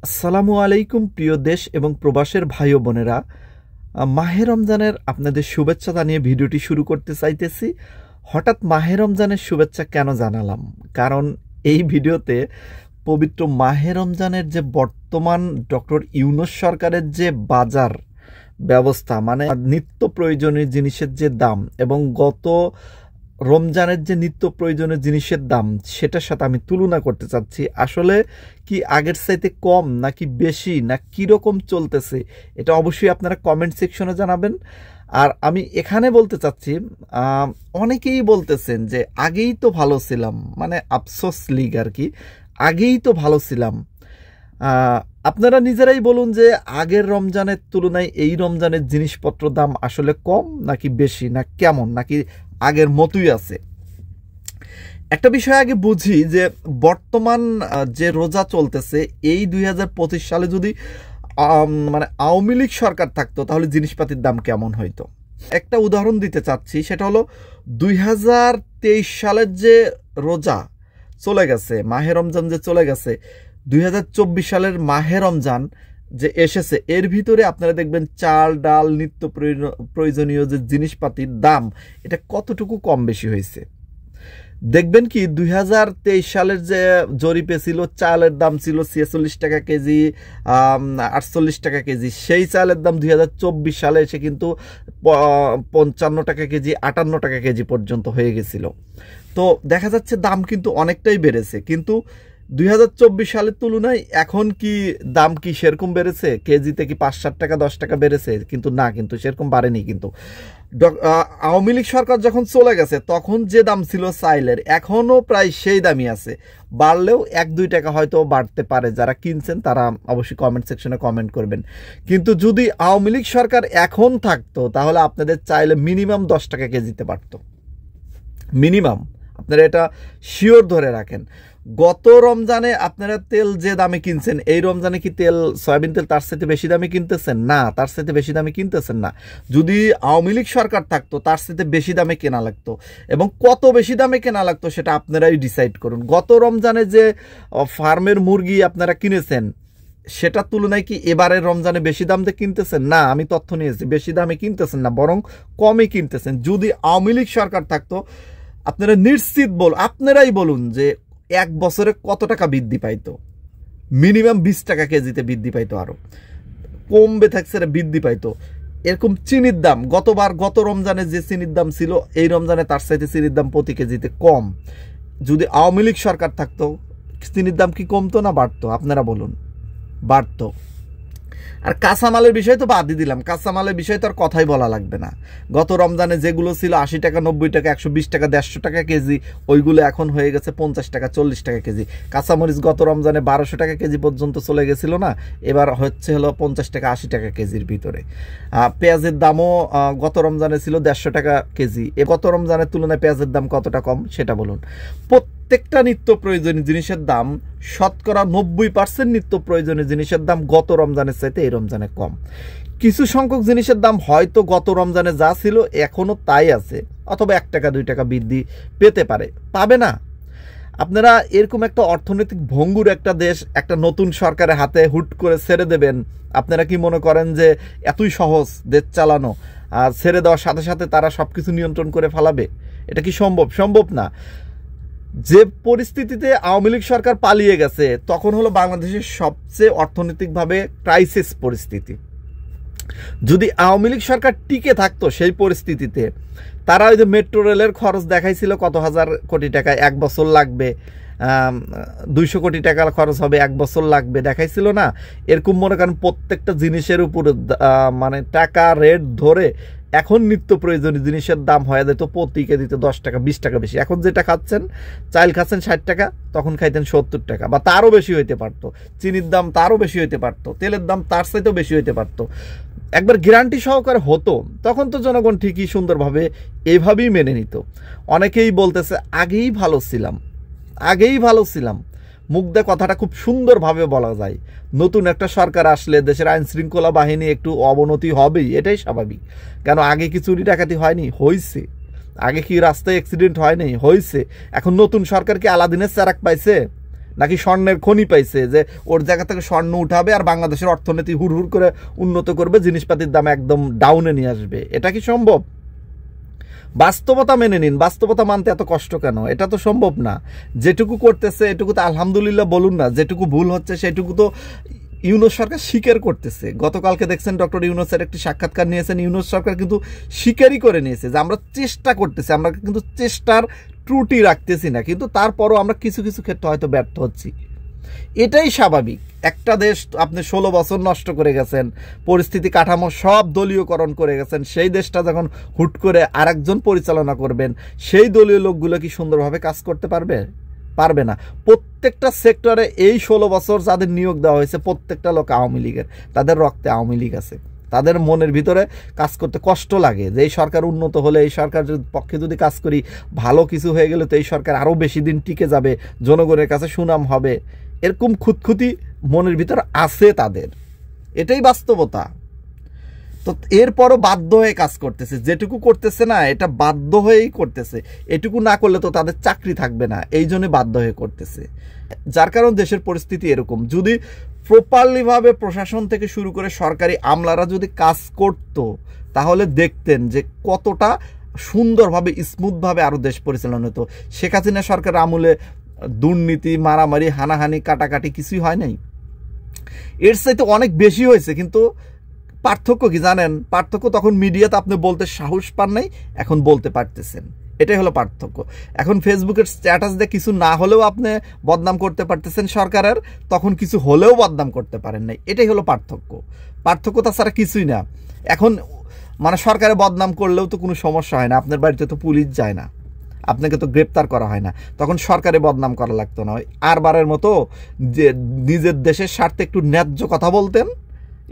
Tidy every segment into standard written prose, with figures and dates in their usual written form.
আসসালামু আলাইকুম প্রিয় দেশ এবং প্রবাসের ভাই ও বোনেরা, মাহে রমজানের আপনাদের শুভেচ্ছা জানিয়ে ভিডিওটি শুরু করতে চাইতেছি। হঠাৎ মাহে রমজানের শুভেচ্ছা কেন জানালাম? কারণ এই ভিডিওতে পবিত্র মাহে রমজানের যে বর্তমান ডক্টর ইউনূস সরকারের যে বাজার ব্যবস্থা, মানে নিত্য প্রয়োজনীয় জিনিসের যে দাম এবং গত রমজানের যে নিত্য প্রয়োজনীয় জিনিসের দাম, সেটার সাথে আমি তুলনা করতে চাচ্ছি। আসলে কি আগের চাইতে কম নাকি বেশি, না কীরকম চলতেছে, এটা অবশ্যই আপনারা কমেন্ট সেকশনে জানাবেন। আর আমি এখানে বলতে চাচ্ছি, অনেকেই বলতেছেন যে আগেই তো ভালো ছিলাম, মানে আফসোস লিগ আর কি, আগেই তো ভালো ছিলাম। আপনারা নিজেরাই বলুন যে আগের রমজানের তুলনায় এই রমজানের জিনিসপত্র দাম আসলে কম নাকি বেশি, না কেমন, নাকি আগের মতোই আছে। একটা বিষয় আগে বুঝি যে বর্তমান যে রোজা চলতেছে, এই 2025 সালে যদি মানে আওয়ামী লীগ সরকার থাকতো তাহলে জিনিসপাতির দাম কেমন হইতো। একটা উদাহরণ দিতে চাচ্ছি, সেটা হলো 2023 সালের যে রোজা চলে গেছে, মাহে রমজান যে চলে গেছে, 2024 সালের মাহে রমজান যে এসেছে, এর ভিতরে আপনারা দেখবেন চাল ডাল নিত্য প্রয়োজনীয় যে জিনিসপাতির দাম, এটা কতটুকু কম বেশি হয়েছে। দেখবেন কি 2023 সালের যে জরিপে ছিল, চালের দাম ছিল 46 টাকা কেজি, 48 টাকা কেজি। সেই চালের দাম 2024 সালে এসে কিন্তু 55 টাকা কেজি, 58 টাকা কেজি পর্যন্ত হয়ে গেছিল। তো দেখা যাচ্ছে দাম কিন্তু অনেকটাই বেড়েছে। কিন্তু 2024 সালের তুলনায় এখন কি দাম কি সেরকম বেড়েছে? কেজিতে কি 5-7 টাকা 10 টাকা বেড়েছে? কিন্তু না, কিন্তু সেরকম বাড়েনি। কিন্তু আওয়ামী লীগ সরকার যখন চলে গেছে তখন যে দাম ছিল চাইলের, এখনও প্রায় সেই দামই আছে, বাড়লেও 1-2 টাকা হয়তো বাড়তে পারে। যারা কিনছেন তারা অবশ্যই কমেন্ট সেকশনে কমেন্ট করবেন। কিন্তু যদি আওয়ামী লীগ সরকার এখন থাকতো তাহলে আপনাদের চাইলে মিনিমাম 10 টাকা কেজিতে পারতো, মিনিমাম। আপনারা এটা শিওর ধরে রাখেন। গত রমজানে আপনারা তেল যে দামে কিনছেন, এই রমজানে কি তেল, সয়াবিন তেল তার সাথে বেশি দামে কিনতেছেন? না, তার সাথে বেশি দামে কিনতেছেন না। যদি আওয়ামী লীগ সরকার থাকতো তার সাথে বেশি দামে কেনা লাগতো, এবং কত বেশি দামে কেনা লাগতো সেটা আপনারাই ডিসাইড করুন। গত রমজানে যে ফার্মের মুরগি আপনারা কিনেছেন, সেটার তুলনায় কি এবারের রমজানে বেশি দাম দিয়ে কিনতেছেন? না, আমি তথ্য নিয়েছি, বেশি দামে কিনতেছেন না, বরং কমই কিনতেছেন। যদি আওয়ামী লীগ সরকার থাকতো আপনারা নিশ্চিত আপনারাই বলুন যে এক বছরে কত টাকা বৃদ্ধি পাইতো? মিনিমাম 20 টাকা কেজিতে বৃদ্ধি পাইতো, আরো কমবে থাকছে বৃদ্ধি পাইতো। এরকম চিনির দাম গত রমজানে যে চিনির দাম ছিল, এই রমজানে তার সাথে চিনির দাম প্রতি কেজিতে কম। যদি আওয়ামী লীগ সরকার থাকতো চিনির দাম কি কমতো না বাড়তো? আপনারা বলুন। বাড়তো। আর কাঁচামালের বিষয় তো বাদই দিলাম, কাঁচামালের বিষয় তো আর কথাই বলা লাগবে না। গত রমজানে যেগুলো ছিল 80 টাকা 90 টাকা 120 টাকা 150 টাকা কেজি, ওইগুলো এখন হয়ে গেছে 50 টাকা 40 টাকা কেজি। কাঁচামরিচ গত রমজানে 1200 টাকা কেজি পর্যন্ত চলে গেছিল না, এবার হচ্ছে হলো 50 টাকা 80 টাকা কেজির ভিতরে। পেঁয়াজের দামও গত রমজানে ছিল 150 টাকা কেজি। গত রমজানের তুলনায় পেঁয়াজের দাম কতটা কম সেটা বলুন। প্রত্যেকটা নিত্য প্রয়োজনীয় জিনিসের দাম, শতকরা 90% নিত্য প্রয়োজনীয় জিনিসের দাম গত রমজানের চাইতে এই রমজানে কম। কিছু সংখ্যক জিনিসের দাম হয়তো গত রমজানে যা ছিল এখনও তাই আছে, অথবা 1 টাকা 2 টাকা বৃদ্ধি পেতে পারে, পাবে না। আপনারা এরকম একটা অর্থনৈতিক ভঙ্গুর একটা দেশ একটা নতুন সরকারের হাতে হুট করে ছেড়ে দেবেন? আপনারা কি মনে করেন যে এতই সহজ দেশ চালানো? আর ছেড়ে দেওয়ার সাথে সাথে তারা সব কিছু নিয়ন্ত্রণ করে ফেলাবে? এটা কি সম্ভব? সম্ভব না। যে পরিস্থিতিতে আওয়ামী লীগ সরকার পালিয়ে গেছে, তখন হলো বাংলাদেশের সবচেয়ে অর্থনৈতিকভাবে ক্রাইসিস পরিস্থিতি। যদি আওয়ামী লীগ সরকার টিকে থাকতো সেই পরিস্থিতিতে, তারা ওই যে মেট্রো রেলের খরচ দেখাইছিল কত হাজার কোটি টাকা, 1 বছর লাগবে, 200 কোটি টাকা খরচ হবে, 1 বছর লাগবে, দেখাইছিল না? এরকম মনে করেন প্রত্যেকটা জিনিসের উপর মানে টাকা রেট ধরে এখন নিত্য প্রয়োজনীয় জিনিসের দাম হয়ে যেত প্রতি কেজিতে 10 টাকা 20 টাকা বেশি। এখন যেটা খাচ্ছেন, চাল খাচ্ছেন 60 টাকা, তখন খাইতেন 70 টাকা বা তারও বেশি হইতে পারতো। চিনির দাম তারও বেশি হইতে পারতো, তেলের দাম তার চাইতেও বেশি হইতে পারতো। একবার গ্যারান্টি সহকারে হতো, তখন তো জনগণ ঠিকই সুন্দরভাবে এইভাবেই মেনে নিত। অনেকেই বলতেছে আগেই ভালো ছিলাম, আগেই ভালো ছিলাম। মুখ দিয়ে কথাটা খুব সুন্দরভাবে বলা যায়। নতুন একটা সরকার আসলে দেশের আইন শৃঙ্খলা বাহিনী একটু অবনতি হবেই, এটাই স্বাভাবিক। কেন, আগে কি চুরি ডাকাতি হয়নি? হয়েছে। আগে কি রাস্তায় অ্যাক্সিডেন্ট হয়নি? হয়েছে। এখন নতুন সরকার কি আলাদিনের চেরাক পাইছে? নাকি স্বর্ণের খনি পাইছে যে ওর জায়গা থেকে স্বর্ণ উঠাবে আর বাংলাদেশের অর্থনীতি হুড়হুড় করে উন্নত করবে, জিনিসপাতির দাম একদম ডাউনে নিয়ে আসবে? এটা কি সম্ভব? বাস্তবতা মেনে নিন। বাস্তবতা মানতে এত কষ্ট কেন? এটা তো সম্ভব না। যেটুকু করতেছে এটুকু তো আলহামদুলিল্লাহ বলুন না, যেটুকু ভুল হচ্ছে সেটুকু তো ইউনূস সরকার স্বীকার করতেছে। গতকালকে দেখছেন ডক্টর ইউনূসের একটি সাক্ষাৎকার নিয়েছেন, ইউনূস সরকার কিন্তু স্বীকারই করে নিয়েছে যে আমরা চেষ্টা করতেছি, আমরা কিন্তু চেষ্টার ত্রুটি রাখতেছি না, কিন্তু তারপরও আমরা কিছু কিছু ক্ষেত্রে হয়তো ব্যর্থ হচ্ছি। এটাই স্বাভাবিক। একটা দেশ আপনি 16 বছর নষ্ট করে গেছেন, পরিস্থিতি কাঠামো সব দলীয়করণ করে গেছেন, সেই দেশটা যখন হুট করে আরেকজন পরিচালনা করবেন, সেই দলীয় লোকগুলো কি সুন্দরভাবে কাজ করতে পারবে? পারবে না। প্রত্যেকটা সেক্টরে এই 16 বছর যাদের নিয়োগ দেওয়া হয়েছে প্রত্যেকটা লোক আওয়ামী লীগের, তাদের রক্তে আওয়ামী লীগ আছে, তাদের মনের ভিতরে কাজ করতে কষ্ট লাগে যে এই সরকার উন্নত হলে, এই সরকার পক্ষে যদি কাজ করি, ভালো কিছু হয়ে গেলে তো এই সরকার আরও বেশি দিন টিকে যাবে, জনগণের কাছে সুনাম হবে, এরকম খুঁতখুঁতি মনের ভিতর আছে তাদের। এটাই বাস্তবতা। তো এরপরও বাধ্য হয়ে কাজ করতেছে, যেটুকু করতেছে না এটা বাধ্য হয়েই করতেছে। এটুকু না করলে তো তাদের চাকরি থাকবে না, এই জন্য বাধ্য হয়ে করতেছে। যার কারণ দেশের পরিস্থিতি এরকম। যদি প্রপারলিভাবে প্রশাসন থেকে শুরু করে সরকারি আমলারা যদি কাজ করত, তাহলে দেখতেন যে কতটা সুন্দরভাবে স্মুথভাবে আরও দেশ পরিচালনা হতো। শেখ হাসিনা সরকার আমলে দুর্নীতি, মারামারি, হানাহানি, কাটাকাটি কিছুই হয় নাই, এর চাইতে অনেক বেশি হয়েছে। কিন্তু পার্থক্য কি জানেন? পার্থক্য তখন মিডিয়াতে আপনি বলতে সাহস পান নাই, এখন বলতে পারতেছেন। এটাই হলো পার্থক্য। এখন ফেসবুকের স্ট্যাটাস দিয়ে কিছু না হলেও আপনি বদনাম করতে পারতেছেন সরকারের, তখন কিছু হলেও বদনাম করতে পারেন নাই। এটাই হলো পার্থক্য। পার্থক্য তাছাড়া কিছুই না। এখন মানে সরকারে বদনাম করলেও তো কোনো সমস্যা হয় না, আপনার বাড়িতে তো পুলিশ যায় না, আপনাকে তো গ্রেপ্তার করা হয় না, তখন সরকারে বদনাম করা লাগতো না। আর বারের মতো যে নিজের দেশের স্বার্থে একটু ন্যায্য কথা বলতেন,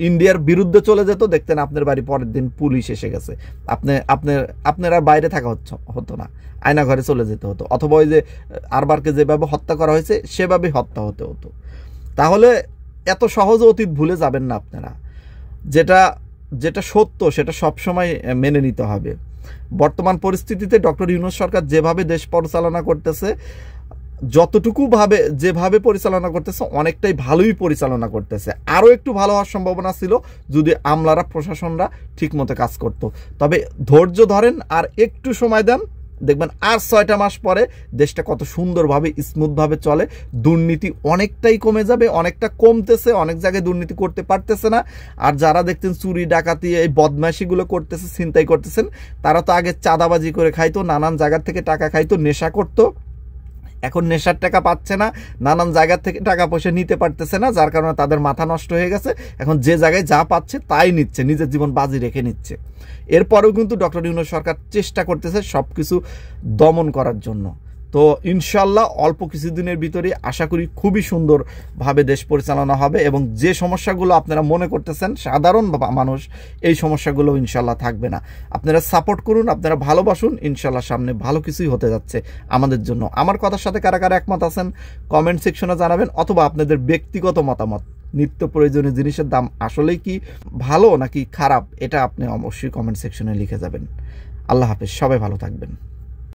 ইন্ডিয়ার বিরুদ্ধে চলে যেত, দেখতেন আপনার বাড়ি পরের দিন পুলিশ এসে গেছে, আপনারা বাইরে থাকা হতো না, আয়না ঘরে চলে যেতে হতো, অথবা ওই যে আরবারকে যেভাবে হত্যা করা হয়েছে সেভাবেই হত্যা হতে হতো। তাহলে এত সহজে অতীত ভুলে যাবেন না আপনারা। যেটা সত্য সেটা সবসময় মেনে নিতে হবে। বর্তমান পরিস্থিতিতে ডক্টর ইউনূস সরকার যেভাবে দেশ পরিচালনা করতেছে, যেভাবে পরিচালনা করতেছে অনেকটাই ভালোই পরিচালনা করতেছে। আরও একটু ভালো হওয়ার সম্ভাবনা ছিল যদি আমলারা, প্রশাসনরা ঠিক মতো কাজ করত। তবে ধৈর্য ধরেন আর একটু সময় দেন, দেখবেন আর 6টা মাস পরে দেশটা কত সুন্দরভাবে স্মুথভাবে চলে। দুর্নীতি অনেকটাই কমে যাবে, অনেকটা কমতেছে, অনেক জায়গায় দুর্নীতি করতে পারতেছে না। আর যারা দেখতেন চুরি ডাকাতি এই বদমাইশিগুলো করতেছে, ছিনতাই করতেছেন, তারা তো আগে চাঁদাবাজি করে খাইতো, নানান জায়গার থেকে টাকা খাইতো, নেশা করতো। এখন নেশার টাকা পাচ্ছে না, নানান জায়গার থেকে টাকা পয়সা নিতে পারতেছে না, যার কারণে তাদের মাথা নষ্ট হয়ে গেছে। এখন যে জায়গায় যা পাচ্ছে তাই নিচ্ছে, নিজের জীবন বাজি রেখে নিচ্ছে। এরপরেও কিন্তু ডক্টর ইউনূস সরকার চেষ্টা করতেছে সব কিছু দমন করার জন্য। তো ইনশাল্লাহ অল্প কিছুদিনের ভিতরে আশা করি খুবই সুন্দরভাবে দেশ পরিচালনা হবে, এবং যে সমস্যাগুলো আপনারা মনে করতেছেন সাধারণ মানুষ, এই সমস্যাগুলো ইনশাল্লাহ থাকবে না। আপনারা সাপোর্ট করুন, আপনারা ভালোবাসুন, ইনশাল্লাহ সামনে ভালো কিছুই হতে যাচ্ছে আমাদের জন্য। আমার কথার সাথে কারা কারা একমত আছেন কমেন্ট সেকশনে জানাবেন, অথবা আপনাদের ব্যক্তিগত মতামত, নিত্য প্রয়োজনীয় জিনিসের দাম আসলেই কি ভালো নাকি খারাপ, এটা আপনি অবশ্যই কমেন্ট সেকশনে লিখে যাবেন। আল্লাহ হাফেজ, সবাই ভালো থাকবেন।